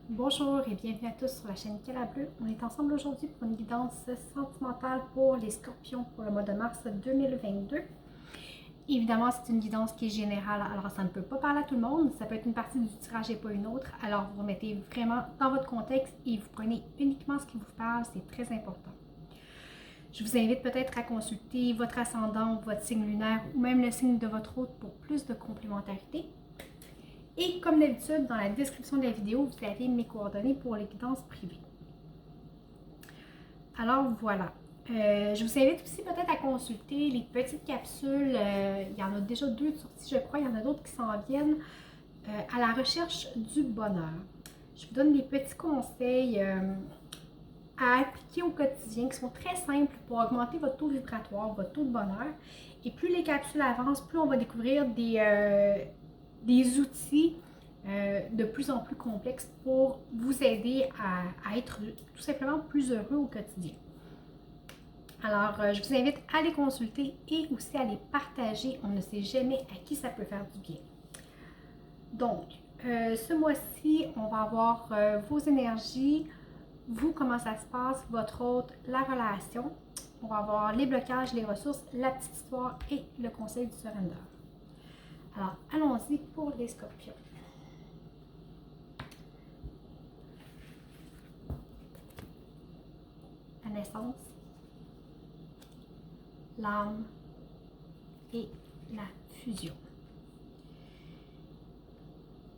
Bonjour et bienvenue à tous sur la chaîne Cala Bleu. On est ensemble aujourd'hui pour une guidance sentimentale pour les scorpions pour le mois de mars 2022. Évidemment, c'est une guidance qui est générale, alors ça ne peut pas parler à tout le monde. Ça peut être une partie du tirage et pas une autre. Alors vous remettez vraiment dans votre contexte et vous prenez uniquement ce qui vous parle, c'est très important. Je vous invite peut-être à consulter votre ascendant, votre signe lunaire ou même le signe de votre hôte pour plus de complémentarité. Et comme d'habitude, dans la description de la vidéo, vous avez mes coordonnées pour les guidances privées. Alors voilà. Je vous invite aussi peut-être à consulter les petites capsules. Il y en a déjà 2 de sorties, je crois. Il y en a d'autres qui s'en viennent à la recherche du bonheur. Je vous donne des petits conseils à appliquer au quotidien qui sont très simples pour augmenter votre taux vibratoire, votre taux de bonheur. Et plus les capsules avancent, plus on va découvrir des outils de plus en plus complexes pour vous aider à être tout simplement plus heureux au quotidien. Alors, je vous invite à les consulter et aussi à les partager. On ne sait jamais à qui ça peut faire du bien. Donc, ce mois-ci, on va avoir vos énergies, vous, comment ça se passe, votre hôte, la relation. On va avoir les blocages, les ressources, la petite histoire et le conseil du surrender. Alors, allons-y pour les scorpions. La naissance, l'âme et la fusion.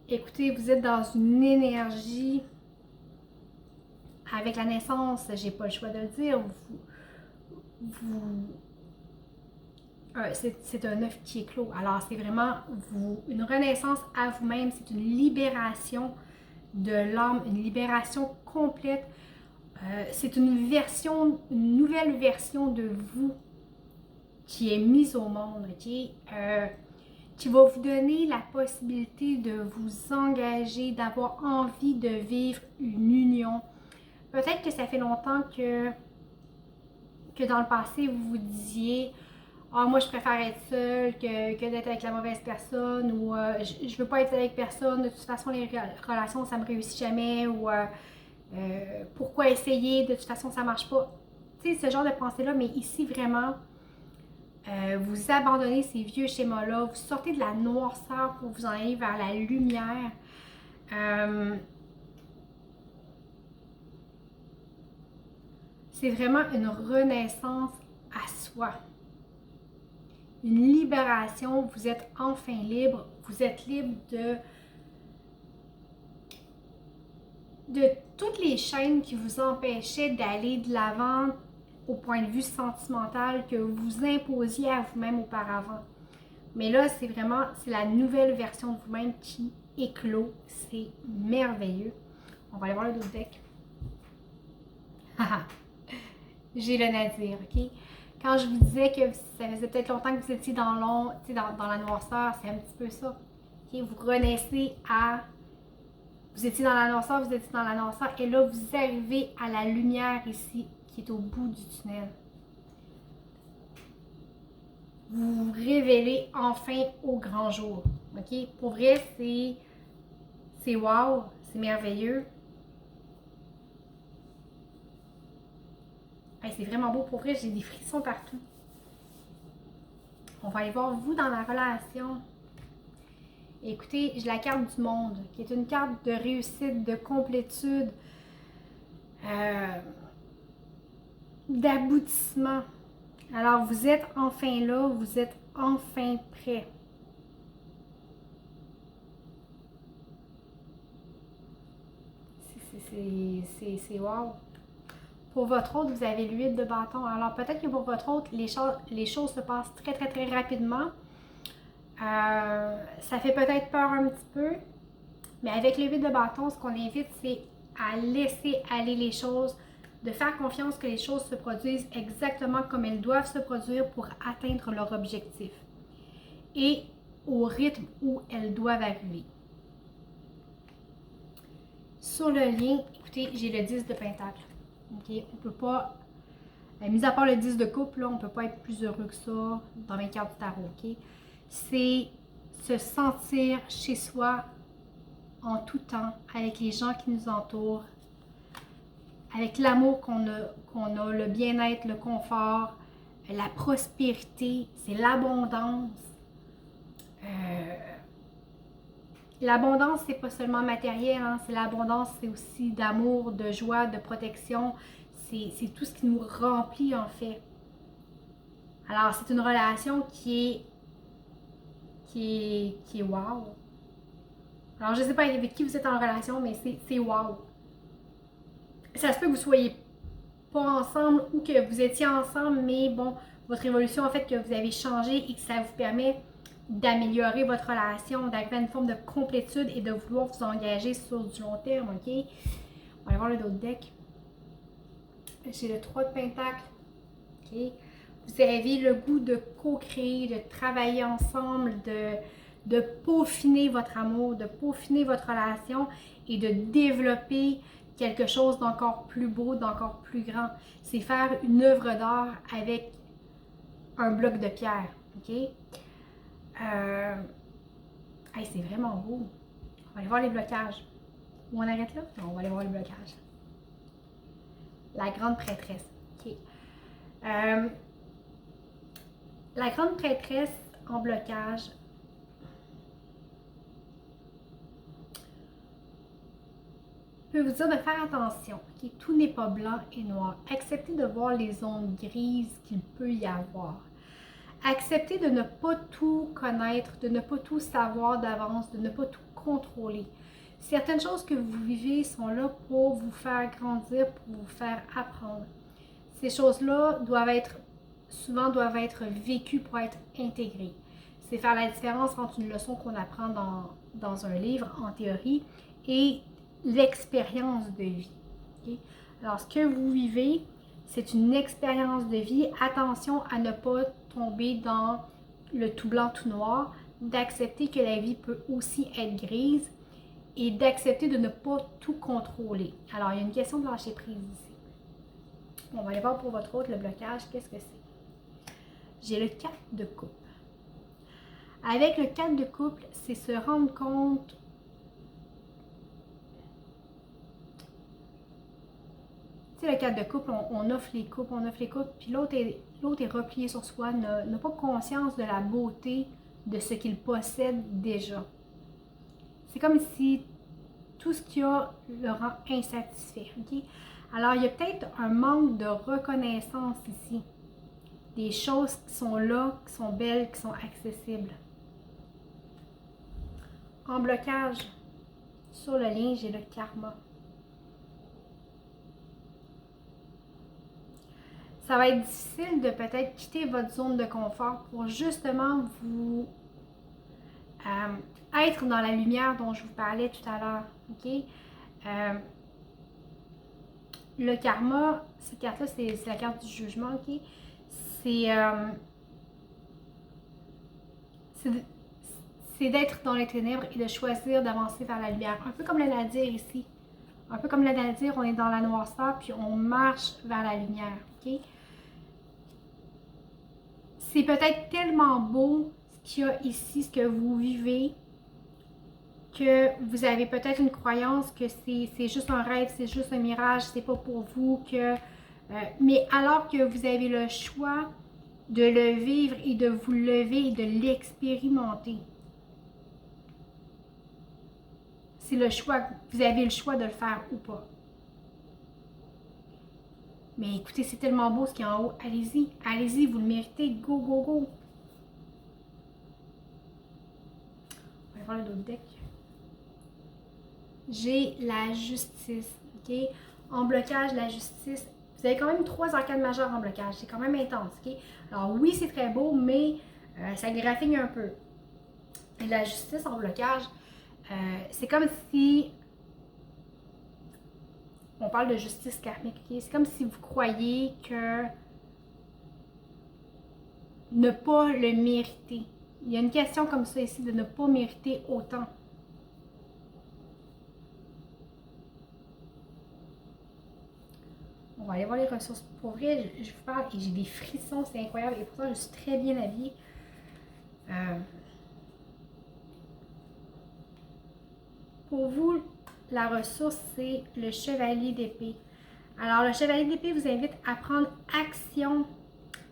Écoutez, vous êtes dans une énergie. Avec la naissance, j'ai pas le choix de le dire, c'est un œuf qui est clos. Alors, c'est vraiment une renaissance à vous-même. C'est une libération de l'âme, une libération complète. C'est une nouvelle version de vous qui est mise au monde, qui va vous donner la possibilité de vous engager, d'avoir envie de vivre une union. Peut-être que ça fait longtemps que dans le passé, vous vous disiez « Ah, moi, je préfère être seule que d'être avec la mauvaise personne » ou je veux pas être avec personne, de toute façon, les relations, ça me réussit jamais » ou pourquoi essayer, de toute façon, ça marche pas. » Tu sais, ce genre de pensée-là, mais ici, vraiment, vous abandonnez ces vieux schémas-là, vous sortez de la noirceur pour vous en aller vers la lumière. C'est vraiment une renaissance à soi. Une libération, vous êtes enfin libre, vous êtes libre de toutes les chaînes qui vous empêchaient d'aller de l'avant au point de vue sentimental que vous imposiez à vous-même auparavant. Mais là, c'est la nouvelle version de vous-même qui éclot. C'est merveilleux. On va aller voir le dos deck. J'ai le nadir, ok? Quand je vous disais que ça faisait peut-être longtemps que vous étiez dans la noirceur, c'est un petit peu ça. Okay? Vous renaissez vous étiez dans la noirceur, et là, vous arrivez à la lumière ici, qui est au bout du tunnel. Vous vous révélez enfin au grand jour. Ok? Pour vrai, c'est wow, c'est merveilleux. Hey, c'est vraiment beau, pour vrai, j'ai des frissons partout. On va aller voir vous dans la relation. Écoutez, j'ai la carte du monde, qui est une carte de réussite, de complétude, d'aboutissement. Alors, vous êtes enfin là, vous êtes enfin prêt. C'est wow. Pour votre autre, vous avez l'huile de bâton. Alors, peut-être que pour votre autre, les choses se passent très, très, très rapidement. Ça fait peut-être peur un petit peu, mais avec l'huile de bâton, ce qu'on invite, c'est à laisser aller les choses, de faire confiance que les choses se produisent exactement comme elles doivent se produire pour atteindre leur objectif et au rythme où elles doivent arriver. Sur le lien, écoutez, j'ai le 10 de pentacle. Okay? On peut pas, mis à part le 10 de coupe, là, on ne peut pas être plus heureux que ça dans mes cartes du tarot. Okay? C'est se sentir chez soi en tout temps avec les gens qui nous entourent, avec l'amour qu'on a, le bien-être, le confort, la prospérité, c'est l'abondance. L'abondance, c'est pas seulement matériel, hein, c'est l'abondance, c'est aussi d'amour, de joie, de protection. C'est tout ce qui nous remplit en fait. Alors, c'est une relation qui est wow. Alors, je sais pas avec qui vous êtes en relation, mais c'est wow. Ça se peut que vous soyez pas ensemble ou que vous étiez ensemble, mais bon, votre évolution a fait que vous avez changé et que ça vous permet d'améliorer votre relation, d'arriver à une forme de complétude et de vouloir vous engager sur du long terme, ok? On va aller voir le d'autres deck. J'ai le 3 de Pentacle, ok? Vous avez le goût de co-créer, de travailler ensemble, de peaufiner votre amour, de peaufiner votre relation et de développer quelque chose d'encore plus beau, d'encore plus grand. C'est faire une œuvre d'art avec un bloc de pierre, ok? Hey, c'est vraiment beau. On va aller voir les blocages. Ou on arrête là? Non, on va aller voir les blocages. La grande prêtresse, ok? La grande prêtresse en blocage, je peux vous dire de faire attention, okay? Tout n'est pas blanc et noir. Acceptez de voir les zones grises qu'il peut y avoir. Acceptez de ne pas tout connaître, de ne pas tout savoir d'avance, de ne pas tout contrôler. Certaines choses que vous vivez sont là pour vous faire grandir, pour vous faire apprendre. Ces choses-là souvent doivent être vécues pour être intégrées. C'est faire la différence entre une leçon qu'on apprend dans un livre en théorie et l'expérience de vie. Okay? Alors, ce que vous vivez, c'est une expérience de vie. Attention à ne pas tomber dans le tout blanc, tout noir, d'accepter que la vie peut aussi être grise et d'accepter de ne pas tout contrôler. Alors, il y a une question de lâcher prise ici. On va aller voir pour votre autre, le blocage, qu'est-ce que c'est? J'ai le 4 de coupe. Avec le 4 de couple, c'est se rendre compte le 4 de couple, on offre les couples, puis l'autre est replié sur soi, n'a pas conscience de la beauté de ce qu'il possède déjà. C'est comme si tout ce qu'il y a le rend insatisfait. Okay? Alors, il y a peut-être un manque de reconnaissance ici. Des choses qui sont là, qui sont belles, qui sont accessibles. En blocage, sur le lien, j'ai le karma. Ça va être difficile de peut-être quitter votre zone de confort pour justement vous être dans la lumière dont je vous parlais tout à l'heure. Okay? Le karma, cette carte-là, c'est la carte du jugement. Okay? C'est d'être dans les ténèbres et de choisir d'avancer vers la lumière. Un peu comme le nadir ici. Un peu comme le nadir, on est dans la noirceur puis on marche vers la lumière. Okay? C'est peut-être tellement beau ce qu'il y a ici, ce que vous vivez, que vous avez peut-être une croyance que c'est juste un rêve, c'est juste un mirage, c'est pas pour vous, mais alors que vous avez le choix de le vivre et de vous lever et de l'expérimenter. C'est le choix, vous avez le choix de le faire ou pas. Mais écoutez, c'est tellement beau ce qu'il y a en haut. Allez-y, allez-y, vous le méritez. Go, go, go. On va voir le d'autres deck. J'ai la justice. Ok? En blocage, la justice. Vous avez quand même 3 arcanes majeures en blocage. C'est quand même intense. Ok? Alors oui, c'est très beau, mais ça graffine un peu. Et la justice en blocage, c'est comme si... On parle de justice karmique. Okay? C'est comme si vous croyez que ne pas le mériter. Il y a une question comme ça ici de ne pas mériter autant. On va aller voir les ressources. Pour vrai, je vous parle et j'ai des frissons, c'est incroyable. Et pourtant, je suis très bien habillée. Pour vous, la ressource, c'est le chevalier d'épée. Alors, le chevalier d'épée vous invite à prendre action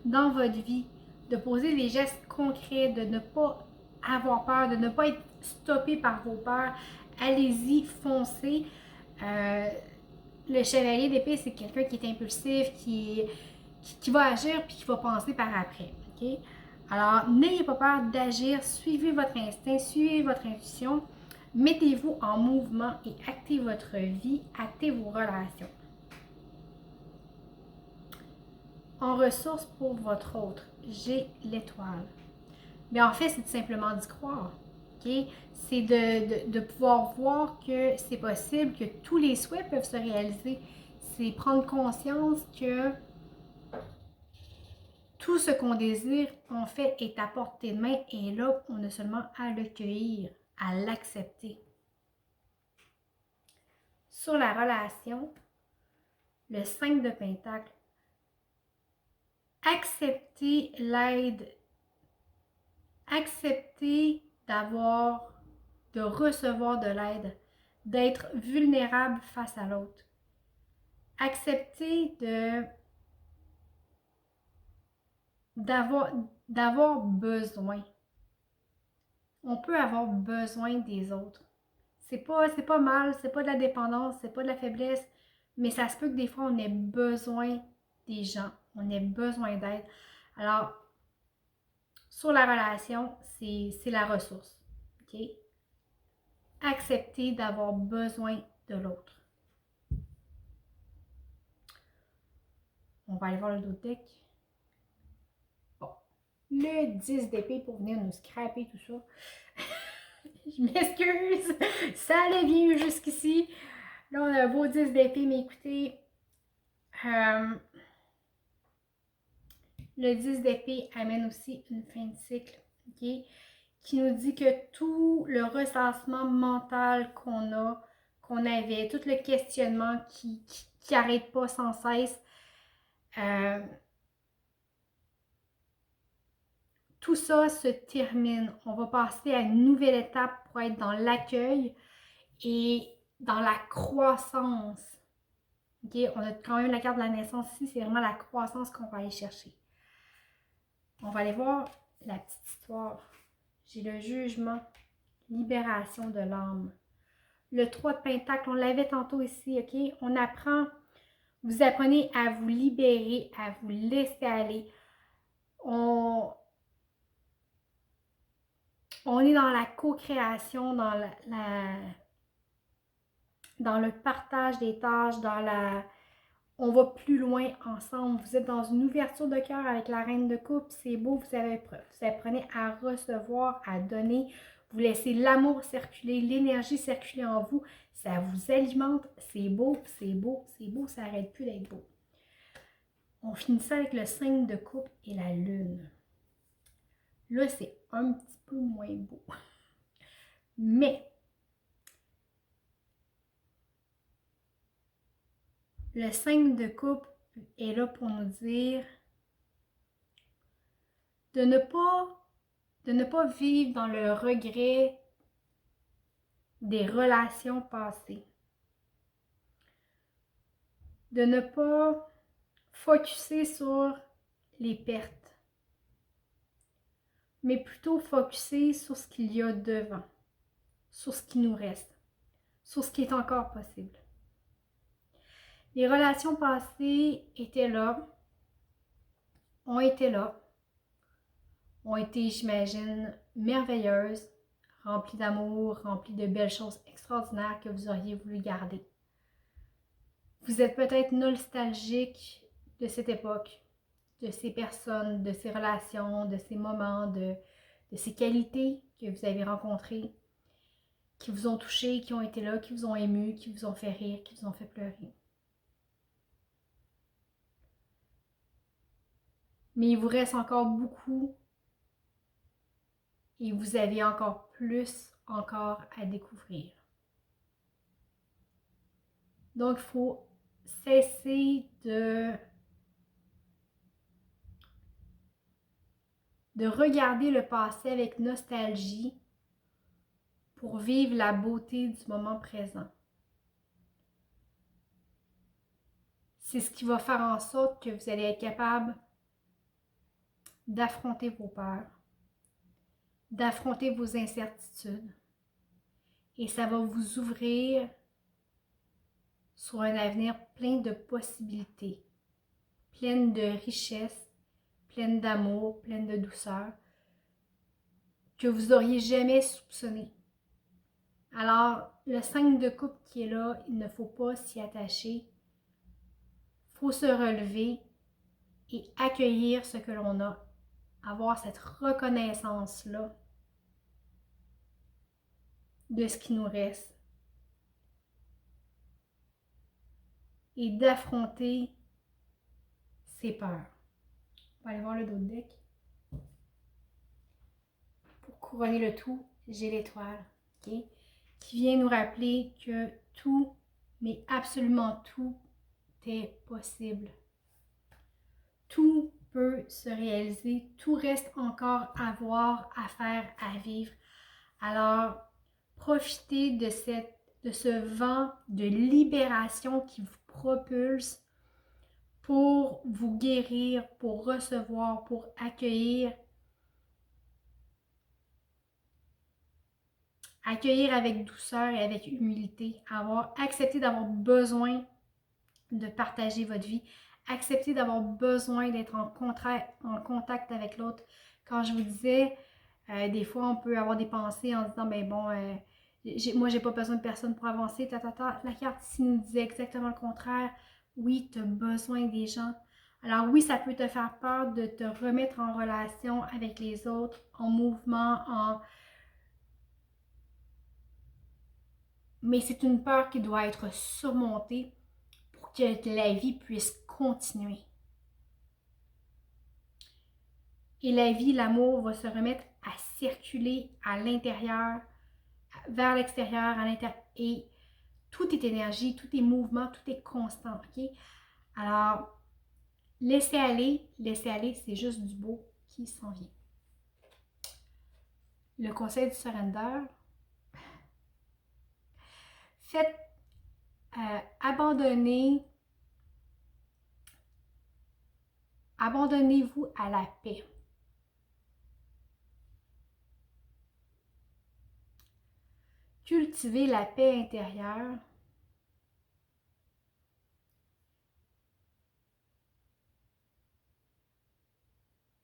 dans votre vie, de poser des gestes concrets, de ne pas avoir peur, de ne pas être stoppé par vos peurs. Allez-y, foncez. Le chevalier d'épée, c'est quelqu'un qui est impulsif, qui va agir puis qui va penser par après. Okay? Alors, n'ayez pas peur d'agir, suivez votre instinct, suivez votre intuition, mettez-vous en mouvement et actez votre vie, actez vos relations. En ressources pour votre autre, j'ai l'étoile. Mais en fait, c'est tout simplement d'y croire. Okay? C'est de pouvoir voir que c'est possible, que tous les souhaits peuvent se réaliser. C'est prendre conscience que tout ce qu'on désire, en fait, est à portée de main et là, on a seulement à le cueillir, à l'accepter. Sur la relation, le 5 de Pentacle, accepter l'aide, accepter de recevoir de l'aide, d'être vulnérable face à l'autre. Accepter d'avoir besoin. On peut avoir besoin des autres. C'est pas mal, c'est pas de la dépendance, c'est pas de la faiblesse, mais ça se peut que des fois on ait besoin des gens, on ait besoin d'aide. Alors, sur la relation, c'est la ressource. OK? Accepter d'avoir besoin de l'autre. On va aller voir le dos de deck. Bon. Le 10 d'épée pour venir nous scraper tout ça. Je m'excuse. Ça allait bien jusqu'ici. Là, on a un beau 10 d'épée, mais écoutez, le 10 d'épée amène aussi une fin de cycle, ok? Qui nous dit que tout le ressassement mental qu'on avait, tout le questionnement qui n'arrête pas sans cesse, tout ça se termine. On va passer à une nouvelle étape pour être dans l'accueil et dans la croissance. Okay? On a quand même la carte de la naissance ici, c'est vraiment la croissance qu'on va aller chercher. On va aller voir la petite histoire. J'ai le jugement, libération de l'âme. Le 3 de Pentacle, on l'avait tantôt ici, ok? On apprend, vous apprenez à vous libérer, à vous laisser aller. On est dans la co-création, dans dans le partage des tâches, on va plus loin ensemble. Vous êtes dans une ouverture de cœur avec la reine de coupe. C'est beau, vous apprenez à recevoir, à donner. Vous laissez l'amour circuler, l'énergie circuler en vous. Ça vous alimente. C'est beau, c'est beau, c'est beau. Ça n'arrête plus d'être beau. On finit ça avec le 5 de coupe et la lune. Là, c'est un petit peu moins beau. Mais le 5 de coupe est là pour nous dire de ne pas vivre dans le regret des relations passées. De ne pas focuser sur les pertes, mais plutôt focuser sur ce qu'il y a devant, sur ce qui nous reste, sur ce qui est encore possible. Les relations passées étaient là, ont été là, ont été, j'imagine, merveilleuses, remplies d'amour, remplies de belles choses extraordinaires que vous auriez voulu garder. Vous êtes peut-être nostalgique de cette époque, de ces personnes, de ces relations, de ces moments, de ces qualités que vous avez rencontrées, qui vous ont touché, qui ont été là, qui vous ont ému, qui vous ont fait rire, qui vous ont fait pleurer. Mais il vous reste encore beaucoup et vous avez encore plus à découvrir. Donc, il faut cesser de regarder le passé avec nostalgie pour vivre la beauté du moment présent. C'est ce qui va faire en sorte que vous allez être capable d'affronter vos peurs, d'affronter vos incertitudes. Et ça va vous ouvrir sur un avenir plein de possibilités, plein de richesse, plein d'amour, plein de douceur, que vous n'auriez jamais soupçonné. Alors, le 5 de coupe qui est là, il ne faut pas s'y attacher. Il faut se relever et accueillir ce que l'on a. Avoir cette reconnaissance-là de ce qui nous reste. Et d'affronter ses peurs. On va aller voir le dos de deck. Pour couronner le tout, j'ai l'étoile, ok? Qui vient nous rappeler que tout, mais absolument tout, est possible. Tout peut se réaliser, tout reste encore à voir, à faire, à vivre. Alors, profitez de ce vent de libération qui vous propulse pour vous guérir, pour recevoir, pour accueillir. Accueillir avec douceur et avec humilité, accepter d'avoir besoin de partager votre vie, accepter d'avoir besoin d'être en contact avec l'autre. Quand je vous disais, des fois on peut avoir des pensées en se disant, ben bon, moi j'ai pas besoin de personne pour avancer, La carte ici nous disait exactement le contraire. Oui, tu as besoin des gens. Alors oui, ça peut te faire peur de te remettre en relation avec les autres, en mouvement, mais c'est une peur qui doit être surmontée pour que la vie puisse continuer. Et la vie, l'amour va se remettre à circuler à l'intérieur, vers l'extérieur, à l'intérieur. Et tout est énergie, tout est mouvement, tout est constant. Ok? Alors, laissez aller, c'est juste du beau qui s'en vient. Le conseil du surrender. Faites abandonnez-vous à la paix. Cultivez la paix intérieure.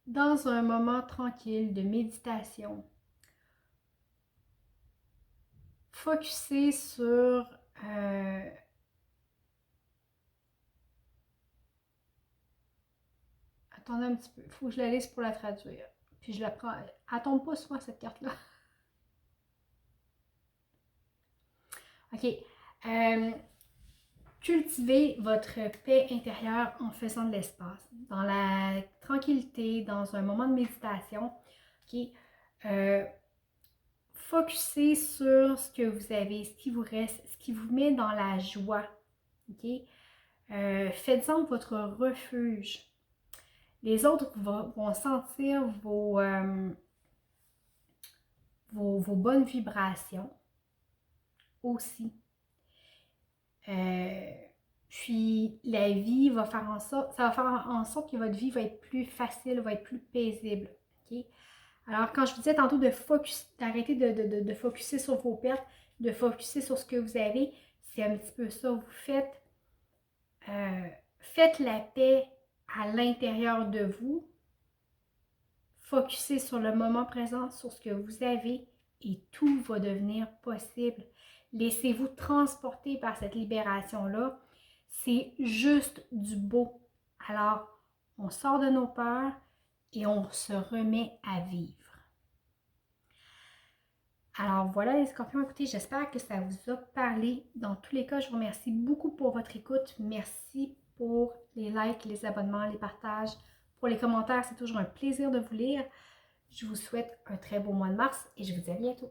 Dans un moment tranquille de méditation. Focussez sur attendez un petit peu, il faut que je la lise pour la traduire. Puis je la prends. Elle tombe pas souvent cette carte-là. Ok. Cultivez votre paix intérieure en faisant de l'espace. Dans la tranquillité, dans un moment de méditation. Ok. Focussez sur ce que vous avez, ce qui vous reste, ce qui vous met dans la joie. Ok. Faites-en votre refuge. Les autres vont sentir vos bonnes vibrations aussi. Puis la vie va faire en sorte, ça va faire en sorte que votre vie va être plus facile, va être plus paisible. Okay? Alors, quand je vous disais tantôt d'arrêter de focuser sur vos pertes, de focuser sur ce que vous avez, c'est un petit peu ça. Vous faites la paix à l'intérieur de vous. Focussez sur le moment présent, sur ce que vous avez et tout va devenir possible. Laissez-vous transporter par cette libération-là. C'est juste du beau. Alors, on sort de nos peurs et on se remet à vivre. Alors voilà les scorpions, écoutez, j'espère que ça vous a parlé. Dans tous les cas, je vous remercie beaucoup pour votre écoute. Merci pour les likes, les abonnements, les partages. Pour les commentaires, c'est toujours un plaisir de vous lire. Je vous souhaite un très beau mois de mars et je vous dis à bientôt.